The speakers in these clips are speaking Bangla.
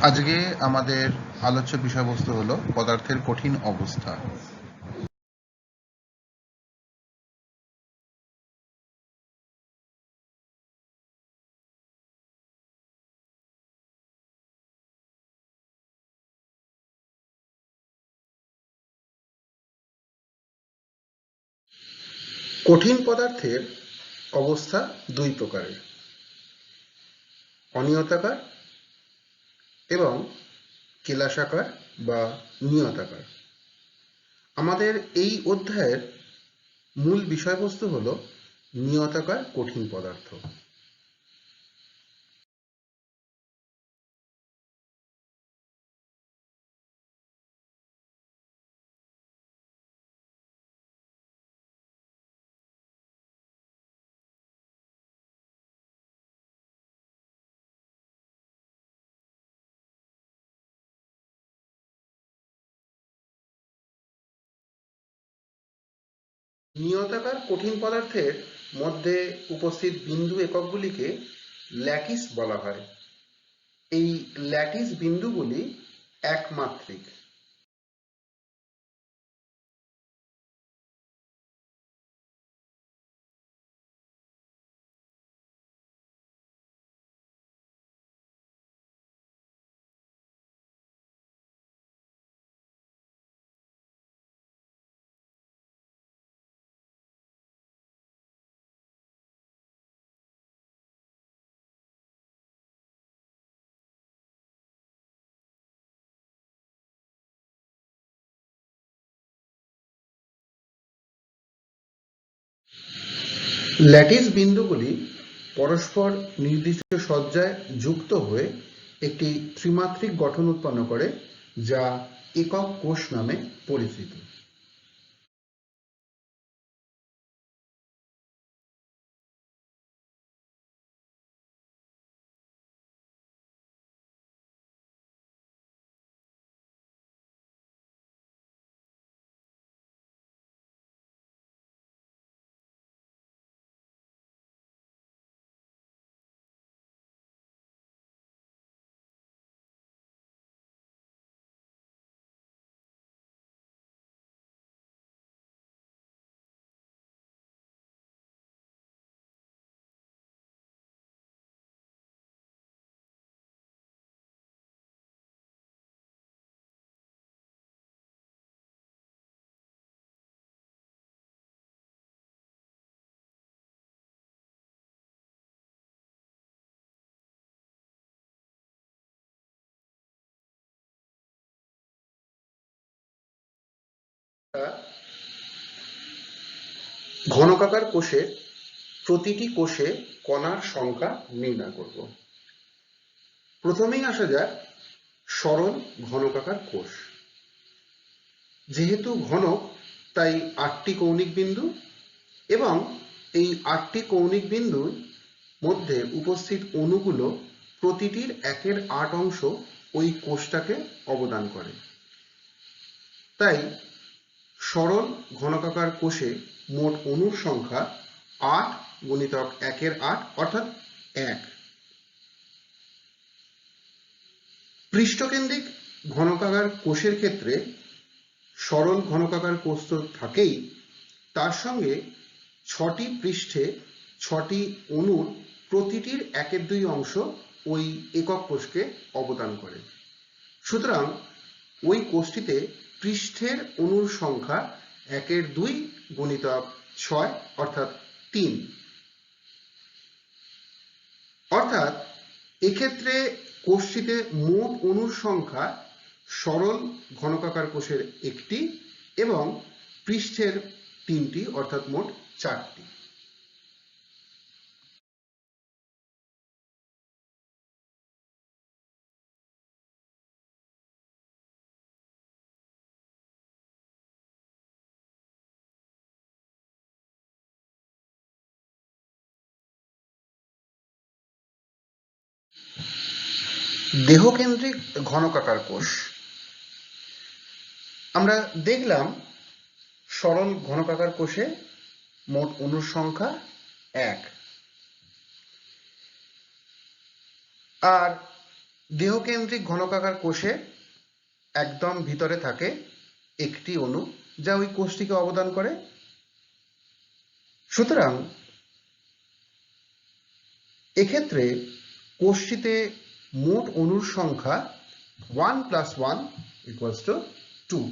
আজকে আমাদের আলোচ্য বিষয়বস্তু হলো পদার্থের কঠিন অবস্থা। কঠিন পদার্থের অবস্থা দুই প্রকারের, অনিয়তাকার এবং কেলাসাকার বা নিয়তাকার। আমাদের এই অধ্যায়ের মূল বিষয়বস্তু হলো নিয়তাকার কঠিন পদার্থ। নিয়তাকার কঠিন পদার্থের মধ্যে উপস্থিত বিন্দু এককগুলিকে ল্যাটিস বলা হয়। এই ল্যাটিস বিন্দুগুলি একমাত্রিক। ল্যাটিস বিন্দুগুলি পরস্পর নির্দিষ্ট সজ্জায় যুক্ত হয়ে একটি ত্রিমাত্রিক গঠন উৎপন্ন করে, যা একক কোষ নামে পরিচিত। ঘনকাকার কোষের প্রতিটি কোষে কণার সংখ্যা নির্ণয় করব। প্রথমেই আসা যাক সরল ঘনকাকার কোষ। যেহেতু ঘনক, তাই 8টি কৌণিক বিন্দু এবং এই 8টি কৌণিক বিন্দুর মধ্যে উপস্থিত অণুগুলো প্রতিটির 1/8 অংশ ওই কোষটাকে অবদান করে। তাই সরল ঘনকাকার কোষে মোট অণুর সংখ্যা 8 গুণিতক 1/8 অর্থাৎ 1। পৃষ্ঠকেন্দ্রিক ঘনকাকার কোষের ক্ষেত্রে সরল ঘনকাকার কোষ তো থাকেই, তার সঙ্গে 6টি পৃষ্ঠে 6টি অণুর প্রতিটির 1/2 অংশ ওই একক কোষকে অবদান করে। সুতরাং ওই কোষটিতে পৃষ্ঠের অণুর সংখ্যা 1/2 গুণিতক 6 অর্থাৎ 3। অর্থাৎ এক্ষেত্রে কোষটিতে মোট অণুর সংখ্যা সরল ঘনকাকার কোষের 1টি এবং পৃষ্ঠের 3টি অর্থাৎ মোট 4টি। দেহকেন্দ্রিক ঘনকাকার কোষ। আমরা দেখলাম সরল ঘনকাকার কোষে মোট অণুর সংখ্যা 1। আর দেহকেন্দ্রিক ঘনকাকার কোষে একদম ভিতরে থাকে একটি অণু যা ওই কোষটিকে অবদান করে। সুতরাং এক্ষেত্রে কোষটিতে মোট অণুর সংখ্যা 1 + 1 = 2।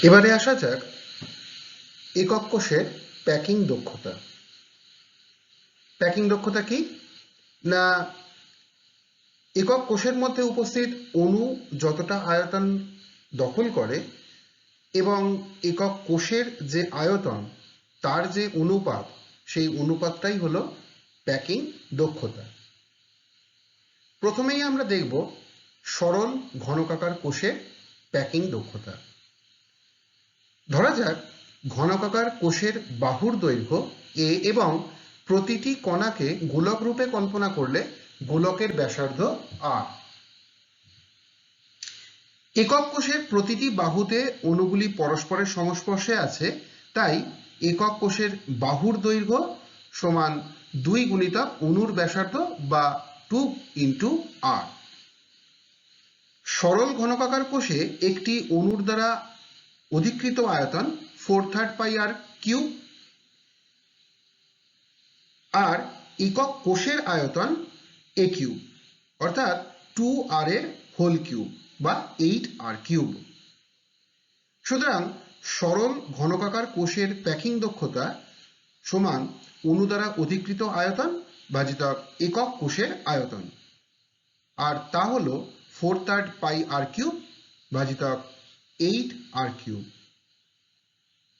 এবারে আসা যাক একক কোষের প্যাকিং দক্ষতা। প্যাকিং দক্ষতা কি না, একক কোষের মধ্যে উপস্থিত অণু যতটা আয়তন দখল করে এবং একক কোষের যে আয়তন তার যে অনুপাত, সেই অনুপাতটাই হলো প্যাকিং দক্ষতা। প্রথমেই আমরা দেখব সরল ঘনকাকার কোষের প্যাকিং দক্ষতা। ধরা যাক ঘনকাকার কোষের বাহুর দৈর্ঘ্য a এবং প্রতিটি কণাকে গোলক রূপে কল্পনা করলে গোলকের ব্যাসার্ধ r। একক কোষের প্রতিটি বাহুতে অণুগুলি পরস্পরের সংস্পর্শে আছে, তাই একক কোষের বাহুর দৈর্ঘ্য সমান 2 গুণিতক অণুর ব্যাসার্ধ বা 2 × r। সরল ঘনকাকার কোষে একটি অণুর দ্বারা অধিকৃত আয়তন 4/3 πr³ আর একক কোষের আয়তন a³ অর্থাৎ 2r এর হোল কিউব বা 8r³। সুতরাং সরল ঘনকাকার কোষের প্যাকিং দক্ষতা সমান অণু দ্বারা অধিকৃত আয়তন ভাজিতক একক কোষের আয়তন, আর তা হল 4/3 πr³ ভাজিতক 8r³,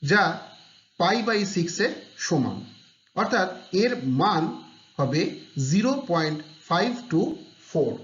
যা π/6 এর সমান, অর্থাৎ এর মান হবে 0.524।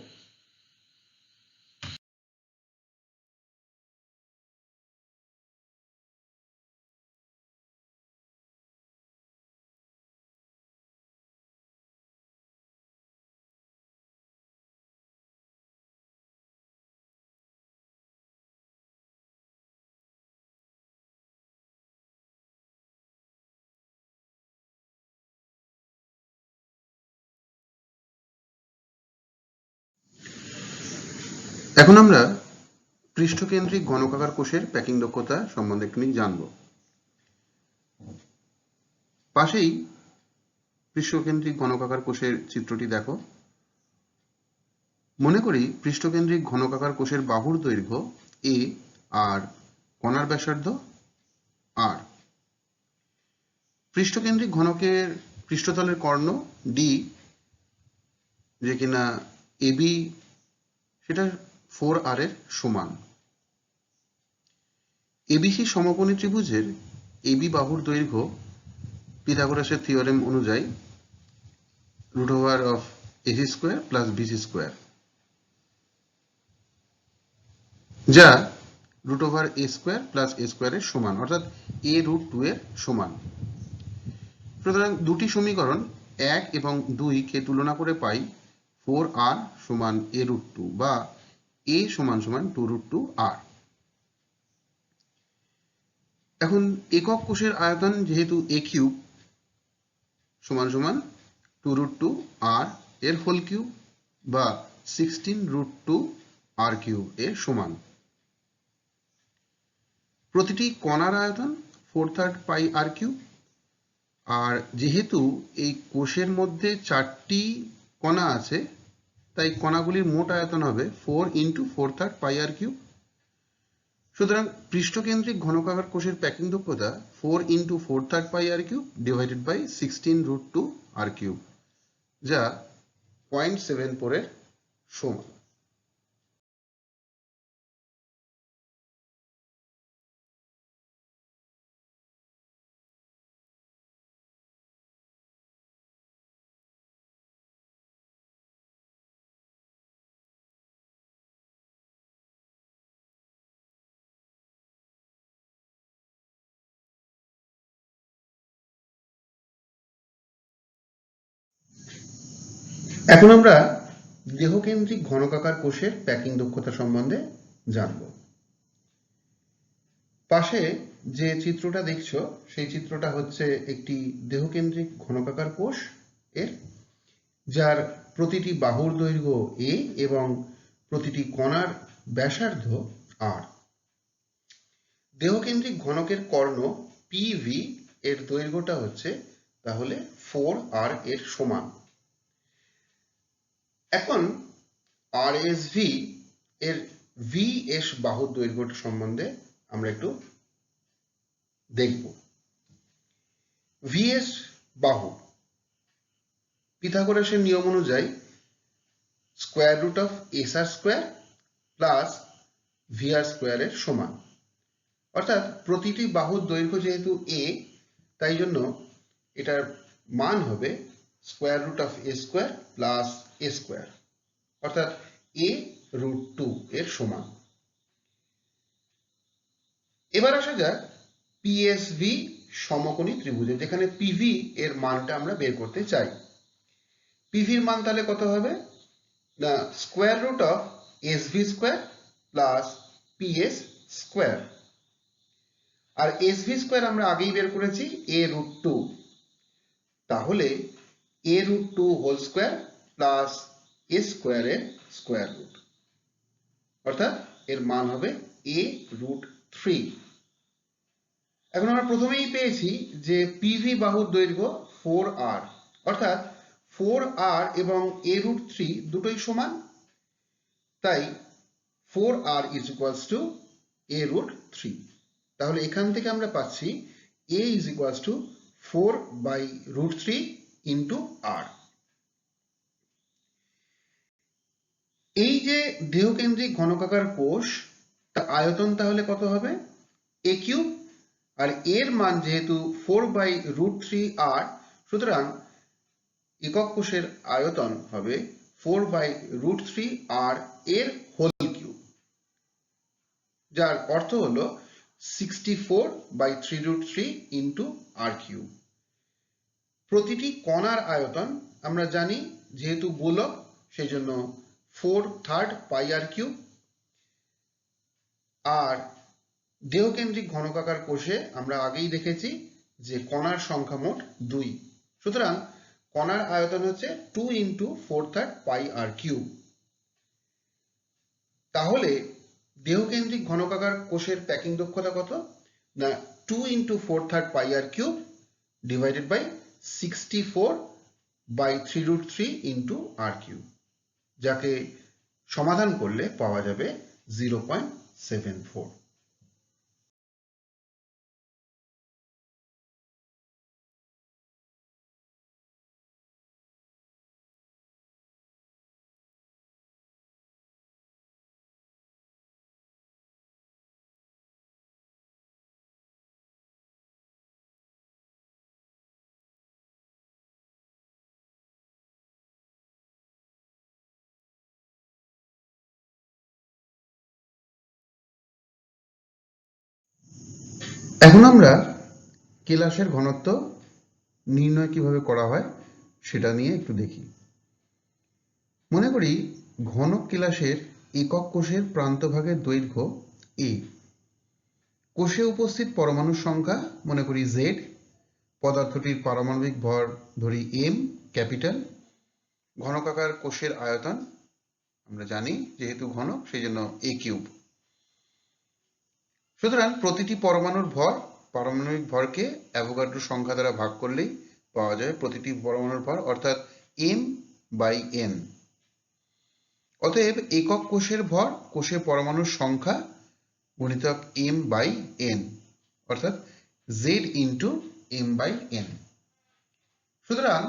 এখন আমরা পৃষ্ঠকেন্দ্রিক ঘনকাকার কোষের প্যাকিং দক্ষতা সম্বন্ধে একটু জানব। পাশেই পৃষ্ঠকেন্দ্রিক ঘনকাকার কোষের চিত্রটি দেখো। মনে করি পৃষ্ঠকেন্দ্রিক ঘনকাকার কোষের বাহুর দৈর্ঘ্য a আর কণার ব্যাসার্ধ r। পৃষ্ঠকেন্দ্রিক ঘনকের পৃষ্ঠতলের কর্ণ d, যে কিনা ab সেটা 4r এর সমান। ABC সমকোণী ত্রিভুজের AB বাহুর দৈর্ঘ্য পিথাগোরাসের থিওরেম অনুযায়ী √AC² + BC², যা √A² + A² এর সমান, অর্থাৎ a√2 এর সমান। সুতরাং দুটি সমীকরণ 1 এবং 2 কে তুলনা করে পাই 4r সমান a√2 বা a সমান 2√2r। এখন একক কোষের আয়তন যেহেতু a³ সমান 2√2r এর হোল কিউব বা 16√2r³ এর সমান। প্রতিটি কণার আয়তন 4/3 πr³, আর যেহেতু এই কোষের মধ্যে 4টি কণা আছে, তাই কণাগুলির মোট আয়তন হবে 4 × 4/3 πr³। সুতরাং পৃষ্ঠকেন্দ্রিক ঘনকাকার কোষের প্যাকিং দক্ষতা 4 × 4/3 πr³ / 16√2r³, যা 0.74 এর সমান। এখন আমরা দেহকেন্দ্রিক ঘনকাকার কোষের প্যাকিং দক্ষতা সম্বন্ধে জানব। পাশে যে চিত্রটা দেখছো সেই চিত্রটা হচ্ছে একটি দেহকেন্দ্রিক ঘনকাকার কোষ এর, যার প্রতিটি বাহুর দৈর্ঘ্য a এবং প্রতিটি কণার ব্যাসার্ধ r। দেহকেন্দ্রিক ঘনকের কর্ণ PV এর দৈর্ঘ্যটা হচ্ছে তাহলে 4r এর সমান। এখন RSV এর VS বাহুর দৈর্ঘ্য সম্বন্ধে আমরা একটু দেখব। VS বাহু পিথাগোরাসের নিয়ম অনুযায়ী square root of SR square plus VR square এর সমান, অর্থাৎ প্রতিটি বাহুর দৈর্ঘ্য যেহেতু a, তাই জন্য এটার মান হবে square root of a square plus a square, অর্থাৎ a রুট 2 এর সমান। এবার আসা যাক PSV সমকোণী ত্রিভুজে, যেখানে PV এর মানটা আমরা বের করতে চাই। PV এর মান তাহলে কত হবে না square root of SV square plus PS square, আর SV স্কোয়ার আমরা আগেই বের করেছি a রুট 2, তাহলে a root 2 whole square plus a square এর স্কোয়ার রুট, অর্থাৎ এর মান হবে a রুট 3। এখন আমরা প্রথমেই পেয়েছি যে PV বাহুর দৈর্ঘ্য 4r, অর্থাৎ 4r এবং a রুট 3 দুটোই সমান, তাই 4r is equals to a root 3। তাহলে এখান থেকে আমরা পাচ্ছি a is equals to 4 by root 3 into r। এই যে দেহকেন্দ্রিক ঘনকাকার কোষ, তা আয়তন তাহলে কত হবে a কিউব, আর এর মান যেহেতু 4 by root 3r, সুতরাং একক কোষের আয়তন হবে 4 by root 3r এর হোল কিউব, যার অর্থ হলো 64 by 3 root 3 into r cube. প্রতিটি কণার আয়তন আমরা জানি, যেহেতু গোলক সেই জন্য 4/3 pi r কিউব, আর দেহকেন্দ্রিক ঘনকাকার কোষে আমরা আগেই দেখেছি যে কণার সংখ্যা মোট 2, সুতরাং কণার আয়তন হচ্ছে 2 into 4/3 pi r কিউব। তাহলে দেহকেন্দ্রিক ঘনকাকার কোষের প্যাকিং দক্ষতা কত না 2 into 4/3 pi r cube divided by 64 by 3 root 3 into r cube, যাকে সমাধান করলে পাওয়া যাবে 0.74। এখন আমরা কেলাসের ঘনত্ব নির্ণয় কিভাবে করা হয় সেটা নিয়ে একটু দেখি। মনে করি ঘনক কেলাসের একক কোষের প্রান্তভাগের দৈর্ঘ্য a, কোষে উপস্থিত পরমাণুর সংখ্যা মনে করি z, পদার্থটির পারমাণবিক ভর ধরি m ক্যাপিটাল, ঘনকাকার কোষের আয়তন আমরা জানি যেহেতু ঘনক সেই জন্য a কিউব। সুতরাং প্রতিটি পরমাণুর ভর পারমাণবিক ভরকে অ্যাভোগাড্রো সংখ্যা দ্বারা ভাগ করলেই পাওয়া যায় প্রতিটি পরমাণুর ভর, অর্থাৎ m by n। অতএব একক কোষের ভর কোষের পরমাণুর সংখ্যা গুণিতক m by n, অর্থাৎ z into m by n। সুতরাং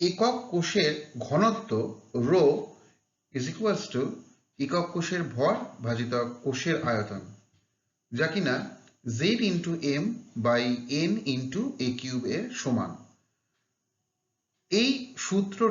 একক কোষের ঘনত্ব রো is equals to একক কোষের ভর ভাজিতক কোষের আয়তন, যা কিনা z into m by n into a cube এর সমান। এই সূত্রটি